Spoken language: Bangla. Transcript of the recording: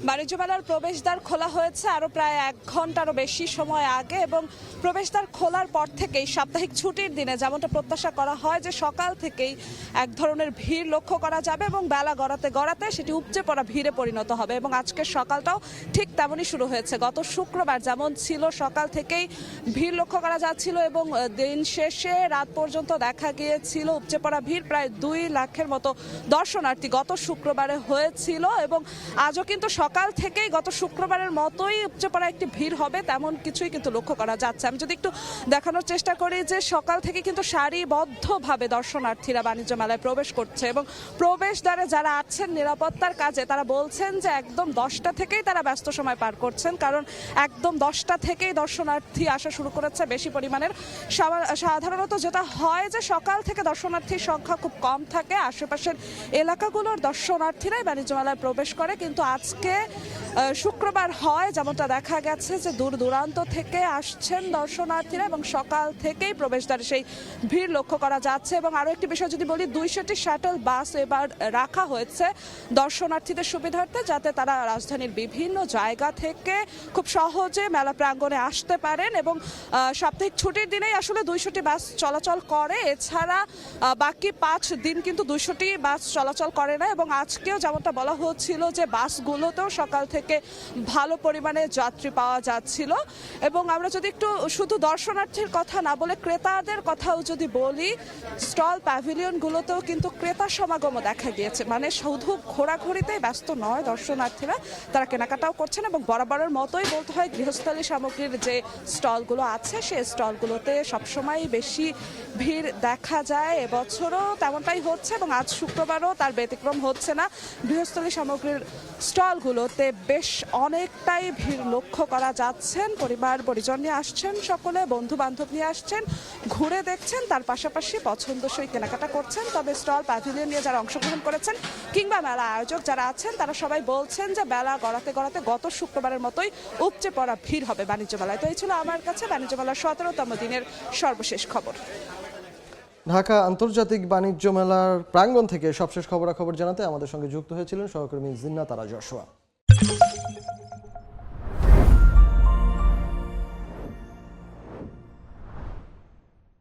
বাণিজ্য মেলার প্রবেশদ্বার খোলা হয়েছে আরও প্রায় 1 ঘন্টারও বেশি সময় আগে এবং প্রবেশদ্বার খোলার পর থেকেই সাপ্তাহিক ছুটির দিনে যেমনটা প্রত্যাশা করা হয় যে সকাল থেকেই এক ধরনের ভিড় লক্ষ্য করা যাবে এবং বেলা গড়াতে গড়াতে সেটি উপচে পড়া ভিড়ে পরিণত হবে এবং আজকের সকালটাও ঠিক তেমনই শুরু হয়েছে। গত শুক্রবার যেমন ছিল সকাল থেকেই ভিড় লক্ষ্য করা যাচ্ছিল এবং দিন শেষে রাত পর্যন্ত দেখা গিয়েছিল উপচে পড়া ভিড় প্রায় 2 লাখের মতো দর্শনার্থী গত শুক্রবারে হয়েছিল এবং আজও কিন্তু সকাল থেকেই গত শুক্রবারের মতোই উপচে পড়া একটি ভিড় হবে তেমন কিছুই কিন্তু লক্ষ্য করা যাচ্ছে। আমি যদি একটু দেখানোর চেষ্টা করি যে সকাল থেকে কিন্তু সারিবদ্ধভাবে দর্শনার্থীরা বাণিজ্য মেলায় প্রবেশ করছে এবং প্রবেশদ্বারে যারা আছেন নিরাপত্তার কাজে তারা বলছেন যে একদম 10টা থেকেই তারা ব্যস্ত সময় পার করছেন, কারণ একদম 10টা থেকেই দর্শনার্থী আসা শুরু করেছে বেশি পরিমাণের। সাধারণত যেটা হয় যে সকাল থেকে দর্শনার্থীর সংখ্যা খুব কম থাকে, আশেপাশের এলাকাগুলোর দর্শনার্থীরাই বাণিজ্য মেলায় প্রবেশ করে, কিন্তু আজকে শুক্রবার হয় যেমনটা দেখা গেছে যে দূর দূরান্ত থেকে আসছেন দর্শনার্থীরা এবং সকাল থেকেই প্রবেশদ্বারে সেই ভিড় লক্ষ্য করা যাচ্ছে। এবং আরও একটি বিষয় যদি বলি, 200টি শাটল বাস এবার রাখা হয়েছে দর্শনার্থীদের সুবিধার্থে, যাতে তারা রাজধানীর বিভিন্ন জায়গা থেকে খুব সহজে মেলা প্রাঙ্গণে আসতে পারেন এবং সাপ্তাহিক ছুটির দিনেই আসলে 200টি বাস চলাচল করে, এছাড়া বাকি 5 দিন কিন্তু 200টি বাস চলাচল করে না। এবং আজকেও যেমনটা বলা হচ্ছিল যে বাসগুলোতেও সকাল থেকে ভালো পরিমাণে যাত্রী পাওয়া যাচ্ছিল। এবং আমরা যদি একটু শুধু দর্শনার্থীর কথা না বলে ক্রেতাদের কথাও যদি বলি, স্টল প্যাভিলিয়নগুলোতেও কিন্তু ক্রেতা সমাগমও দেখা গিয়েছে, মানে শুধু ঘোরাঘুরিতেই ব্যস্ত নয় দর্শনার্থীরা, তারা কেনাকাটাও করছেন এবং বরাবরের মতোই বলতে হয় গৃহস্থলী সামগ্রীর যে স্টলগুলো আছে সেই স্টলগুলোতে সবসময় বেশি ভিড় দেখা যায়। এবছরও তেমনটাই হচ্ছে এবং আজ শুক্রবারও তার ব্যতিক্রম হচ্ছে না। গৃহস্থলী সামগ্রীর স্টলগুলোতে বেশ অনেকটাই ভিড় লক্ষ্য করা যাচ্ছেন। পরিবার পরিজন নিয়ে আসছেন, সকলে বন্ধু বান্ধব নিয়ে আসছেন, ঘুরে দেখছেন, তার পাশাপাশি পছন্দসই কেনাকাটা করছেন। তবে স্টল প্যাভিলিয়ন নিয়ে যারা অংশগ্রহণ করেছেন কিংবা মেলা আয়োজক যারা আছেন তারা সবাই বলছেন যে বেলা গড়াতে গড়াতে গত শুক্রবারের মতোই উপচে পড়া ভিড় হবে বাণিজ্য মেলায়। তো এই ছিল আমার কাছে বাণিজ্য মেলার 17তম দিনের সর্বশেষ খবর। ঢাকা আন্তর্জাতিক বাণিজ্য মেলার প্রাঙ্গণ থেকে সবশেষ খবরাখবর জানাতে আমাদের সঙ্গে যুক্ত হয়েছিলেন সহকর্মী জিন্নাত আরা জশোয়া।